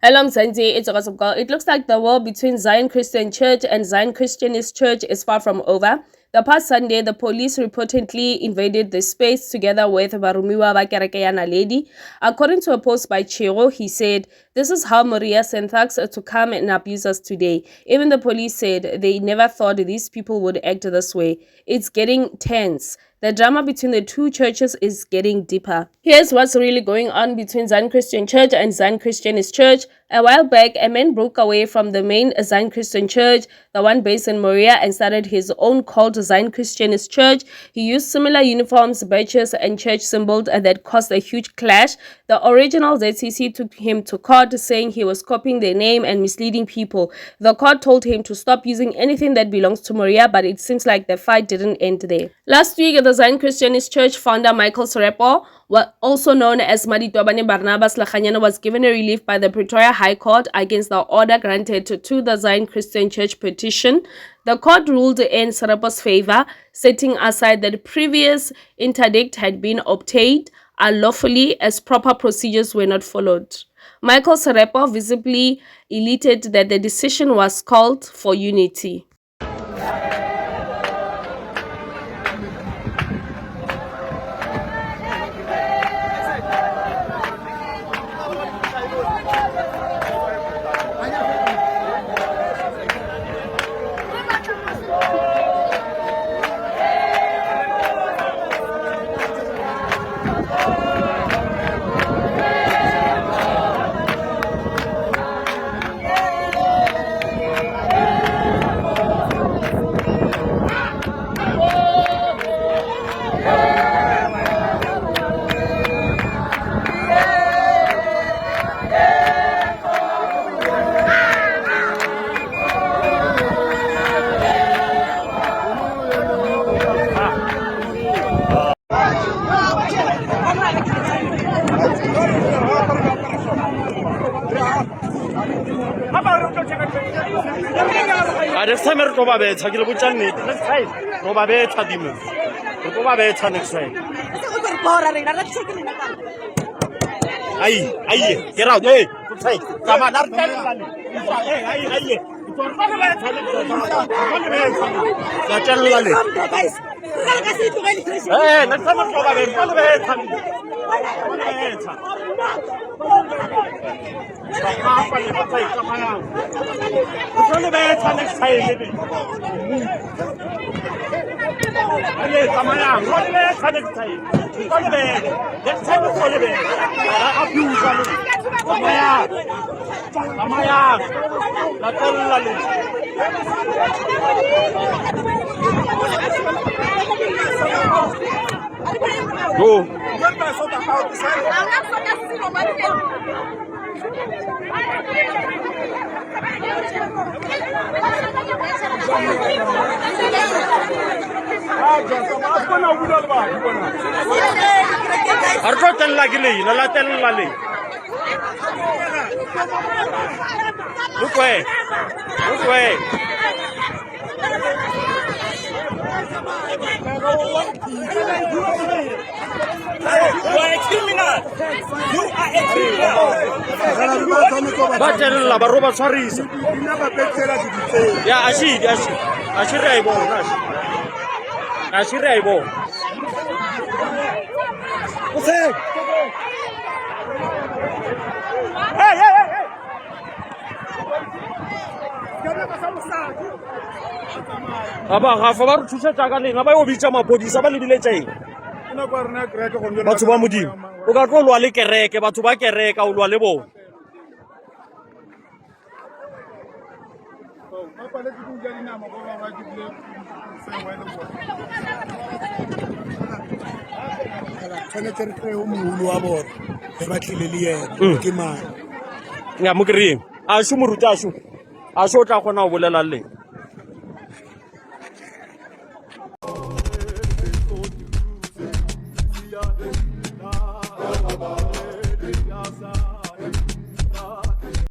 Hello, Mzansi. It's Gossip Girl. It looks like the war between Zion Christian Church and Zion Christianist Church is far from over. The past Sunday, the police reportedly invaded the space together with Barumiwa Bakereke ya Naledi. According to a post by Chiro, he said, "This is how Maria sent thugs to come and abuse us today." Even the police said they never thought these people would act this way. It's getting tense. The drama between the two churches is getting deeper. Here's what's really going on between Zion Christian Church and Zion Christianist Church. A while back, a man broke away from the main Zion Christian Church, the one based in Moria, and started his own called Zion Christianist Church. He used similar uniforms, badges, and church symbols that caused a huge clash. The original ZCC took him to court, saying he was copying their name and misleading people. The court told him to stop using anything that belongs to Moria, but it seems like the fight didn't end there. Last week, the Zion Christianist Church founder Michael Serepo, also known as Maditobane Barnabas Lachanyana, was given a relief by the Pretoria High Court against the order granted to the Zion Christian Church petition. The court ruled in Serepo's favor, setting aside that previous interdict had been obtained unlawfully as proper procedures were not followed. Michael Serepo visibly elated that the decision was called for unity. Next time, we're going to take a look at it. Next time, we're going to take a look at it. Next time. Aye, get out. Hey, come on, go. Arkotan lagi, nalaten lali. Look away. Look away. You are a criminal. You are a criminal. Baca la baroba saris. Ya asyik. Asyik raibo. Asyik raibo. Pusing. Hey. Abang, apa baru susah cakap ni? Apa yang bicara mapodis? Apa ni dileceh? Batho ba modimo o ka tlo lwa le kereke batho ba kereka o lwa le bo nga mo kry a sho moruta a sho o tla kgona go bolela le